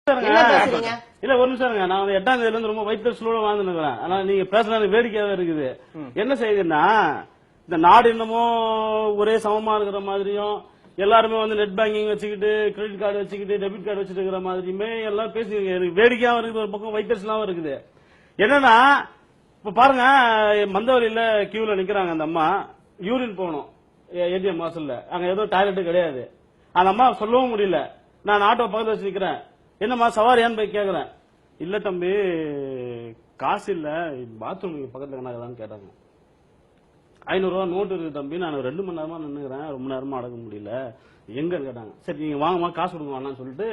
இல்ல ஒரு நிமிஷம் நான் 8ஆம் தேதியில இருந்து ரொம்ப வைத்த ஸ்லோல வாழ்ந்துருக்கேன். ஆனா நீங்க பேசுறது வேடிக்கையாவே இருக்குது. என்ன செய்யுதுன்னா இந்த நாடு இன்னமும் ஒரே சமமா இருக்கிற மாதிரியும் எல்லாருமே வந்து நெட் பேங்கிங் வச்சுக்கிட்டு கிரெடிட் கார்டு வச்சுக்கிட்டு டெபிட் கார்டு வச்சுட்டு இருக்கிற மாதிரியுமே எல்லாம் பேசுறீங்க. எனக்கு வேடிக்கையாவும் இருக்குது, ஒரு பக்கம் வைத்தறிச்சலாவும் இருக்குது. என்னன்னா இப்ப பாருங்க, மந்தவெளியில கியூல நிக்கிறாங்க. அந்த அம்மா யூரின் போகணும் ஏடிஎம் வாசல்ல. அங்க ஏதோ டாய்லெட் கிடையாது. அந்த அம்மா சொல்லவும் முடியல. நான் ஆட்டோ பக்கத்துல வச்சு நிக்கிறேன். என்னம்மா சவாரியான்னு போய் கேக்குறேன். இல்ல தம்பி காசு இல்ல, பாத்ரூம் பக்கத்துல கணக்குதான்னு கேட்டாங்க. 500 ரூபா நோட்டு இருக்கு தம்பி, நான் 2 மணி நேரமா நின்னுக்கிறேன், ரொம்ப நேரமா அடக்க முடியல, எங்கன்னு கேட்டாங்க. சரி நீங்க வாங்கம்மா காசு கொடுங்க வேணாம்னு சொல்லிட்டு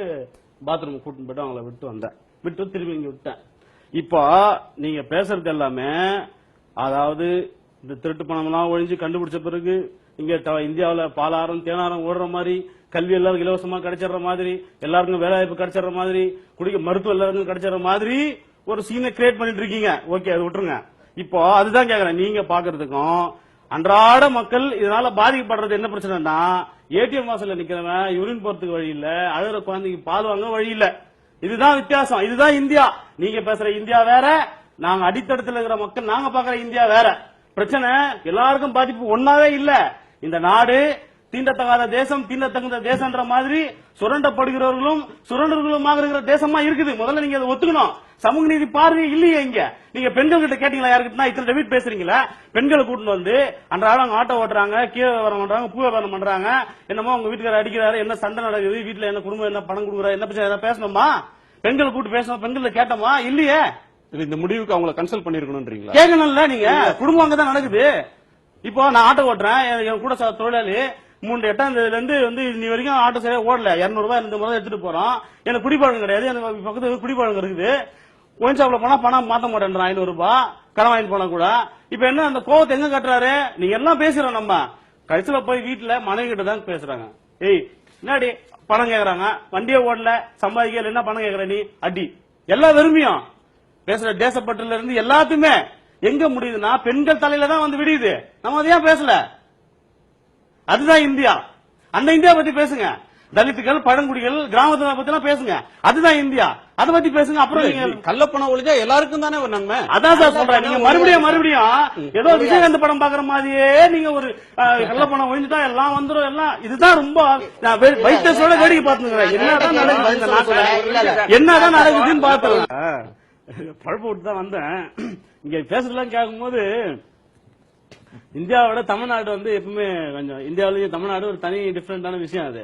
பாத்ரூம் கூட்டிட்டு போயிட்டு அவங்கள விட்டு வந்தேன். விட்டு திரும்பி இங்க விட்டேன். இப்போ நீங்க பேசுறது எல்லாமே அதாவது இந்த திருட்டு பணம் எல்லாம் ஒழிஞ்சு கண்டுபிடிச்ச பிறகு இங்க இந்தியாவில பாலாரம் தேனாரம் ஓடுற மாதிரி, கல்வி எல்லாருக்கும் இலவசமா கிடைச்சிடுற மாதிரி, எல்லாருக்கும் வேலை வாய்ப்பு கிடைச்சிடுற மாதிரி, குடிக்க மருத்துவம் எல்லாருக்கும் கிடைச்சிடுற மாதிரி ஒரு சீனை கிரியேட் பண்ணிட்டு இருக்கீங்க. ஓகே, அது விட்டுருங்க. இப்போ அதுதான் கேக்குறேன். நீங்க பாக்குறதுக்கும் அன்றாட மக்கள் இதனால பாதிக்கப்படுறது என்ன பிரச்சனைனா, ஏடிஎம் வாசல்ல நிக்கிறவன் யூரின் போறதுக்கு வழி இல்ல, அழுகிற குழந்தைக்கு பால் வாங்க வழி இல்ல. இதுதான் வித்தியாசம். இதுதான் இந்தியா. நீங்க பேசுற இந்தியா வேற, நாங்க அடித்தடத்துல இருக்கிற மக்கள் நாங்க பாக்குற இந்தியா வேற. பிரச்சனை எல்லாருக்கும் பாதிப்பு ஒன்னாவே இல்ல. இந்த நாடு தீண்டத்தகாத தேசம், தீண்டத்தகுந்த தேசம்ன்ற மாதிரி சுரண்டப்படுகிறவர்களும் சுரண்டர்களுமாக இருக்கிற தேசமா இருக்குது. முதல்ல நீங்க அதை ஒத்துக்கணும். சமூக நீதி பார்வை இல்லையே இங்க. நீங்க பெண்கள் கிட்ட கேட்டீங்களா? யாருக்கிட்ட இத்தனை டெபிட் பேசுறீங்களா? பெண்களை கூட்டிட்டு வந்து அன்றாடம் ஆட்டோ ஓட்டுறாங்க, கீழே வியாபாரம் பண்றாங்க, பூ வியாபாரம் பண்றாங்க. என்னமோ உங்க வீட்டுக்காரர் அடிக்கிறாரு, என்ன சண்டை நடக்குது, வீட்டுல என்ன குடும்பம் என்ன பணம் கொடுக்குறா, என்ன பிரச்சனை பேசணுமா? பெண்களை கூட்டு பேசணும், பெண்களை கேட்டோமா? இல்லையே. இந்த முடிவுக்கு அவங்களை கன்சல்ட் பண்ணிருக்கணும்ன்றீங்களா? கேட்கணும்ல. நீங்க குடும்பம் அங்கதான் நடக்குது. இப்போ நான் ஆட்டோ ஓட்டுறேன், என் கூட தொழிலாளி 8ஆம் தேதியில இருந்து வந்து இன்னி வரைக்கும் ஆட்டோ சரியா ஓடல. 200 ரூபாய் இந்த முறை எடுத்துட்டு போறோம். எனக்கு குடிப்பழக்கம் கிடையாது, எனக்கு பக்கத்துல குடிப்பழக்கம் இருக்குது. ஒயின் ஷாப்ல போனா பணம் மாத்த மாட்டேன், 500 ரூபாய் கடன் வாங்கிட்டு போனா கூட. இப்ப என்ன அந்த கோவத்தை எங்க கட்டுறாரு? நீங்க எல்லாம் பேசுறோம். நம்ம கடைசியில போய் வீட்டுல மனைவி கிட்ட தான் பேசுறாங்க. ஏய் என்னடி பணம் கேக்குறாங்க, வண்டியே ஓடல, சம்பாதிக்கல, என்ன பணம் கேக்குற நீ? அடி. எல்லாம் விரும்பியும் பேசுற தேசப்பட்டுல இருந்து எல்லாத்துமே எங்க முடியுதுன்னா பெண்கள் தலையில தான் வந்து விடியுது. நம்ம அதையா பேசல. அதுதான் இந்தியா. அந்த இந்தியா பத்தி பேசுங்க. தலித்துகள், பழங்குடிகள், கிராமத்தை பத்தி எல்லாம் பேசுங்க. அதுதான் இந்தியா. அதை பத்தி பேசுங்க. அப்புறம் நீங்க கள்ளப்பணம் ஒழிஞ்சா எல்லாருக்கும் தானே ஒரு நன்மை. அதான் சார் சொல்றேன். நீங்க மறுபடியும் ஏதோ விஜயகாந்த் படம் பாக்குற மாதிரியே நீங்க ஒரு கள்ளப்பணம் ஒழிஞ்சுட்டா எல்லாம் வந்துடும். எல்லாம் இதுதான் ரொம்ப வைத்தியசோட வேடிக்கை பார்த்துக்கிறேன். என்னதான் நடக்குது இந்த நாட்டுல, என்னதான் நடக்குதுன்னு பார்த்தேன். பழப்பு விட்டு தான் வந்தேன். இங்க பேசுறதுலாம் கேட்கும் போது இந்தியாவோட தமிழ்நாடு வந்து எப்பவுமே கொஞ்சம், இந்தியாவிலேயே தமிழ்நாடு ஒரு தனி டிஃபரெண்டான விஷயம். அது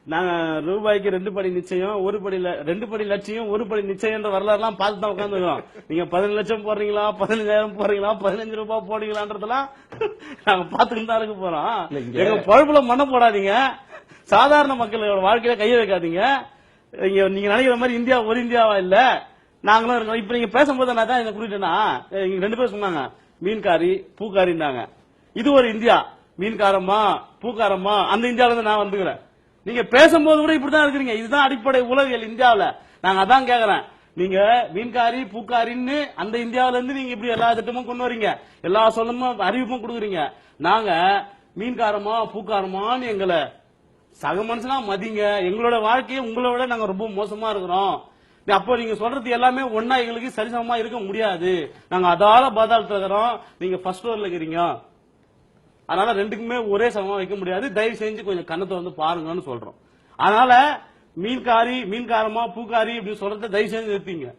நாங்க ரூபாய்க்கு 2 படி நிச்சயம், 2 படி லட்சியம், 1 படி நிச்சயம் வரலாறு எல்லாம் பார்த்து தான் உட்காந்துருக்கோம். நீங்க 15 லட்சம் போடுறீங்களா, 15,000 போடுறீங்களா, 15 ரூபாய் போடுறீங்களான்றதெல்லாம் நாங்க பாத்துக்கிட்டு தான் இருக்க போறோம். எங்க பழப்புல மண்ணை போடாதீங்க, சாதாரண மக்களோட வாழ்க்கையில கைய வைக்காதீங்க. நீங்க நினைக்கிற மாதிரி இந்தியா ஒரு இந்தியாவா இல்ல, நாங்களும் இருக்கோம். இப்ப நீங்க பேசும்போது நான் தான் என்ன குறிட்டேன்னா, 2 பேர் சொன்னாங்க மீன்காரி பூக்காரின்னாங்க. இது ஒரு இந்தியா. மீன்காரமா பூக்காரமா அந்த இந்தியாவில இருந்து நான் வந்துக்கிறேன். நீங்க பேசும்போது கூட இப்படிதான் இருக்கிறீங்க. இதுதான் அடிப்படை உலகியல் இந்தியாவில. நாங்க அதான் கேக்குறேன். நீங்க மீன்காரி பூக்காரின்னு அந்த இந்தியாவில இருந்து நீங்க இப்படி எல்லா திட்டமும் கொண்டு வரீங்க, எல்லா சொல்லமும் அறிவிப்பும் கொடுக்குறீங்க. நாங்க மீன்காரமா பூக்காரமான்னு எங்களை சக மனுஷனா மதிங்க. எங்களோட வாழ்க்கையை உங்களோட நாங்க ரொம்ப மோசமா இருக்கிறோம். அப்போ நீங்க சொல்றது எல்லாமே ஒன்னா எங்களுக்கு சரிசமமா இருக்க முடியாது. நாங்க அதால பாதாளத்துல இருக்கிறோம், நீங்க ஃபர்ஸ்ட் ஃப்ளோர்ல இருக்கிறீங்க. அதனால ரெண்டுக்குமே ஒரே சமமா வைக்க முடியாது. தயவு செஞ்சு கொஞ்சம் கண்ணத்தை வந்து பாருங்கன்னு சொல்றோம். அதனால மீன்காரி மீன்காரமா பூக்காரி அப்படின்னு சொல்றத தயவு செஞ்சு நிறுத்திங்க.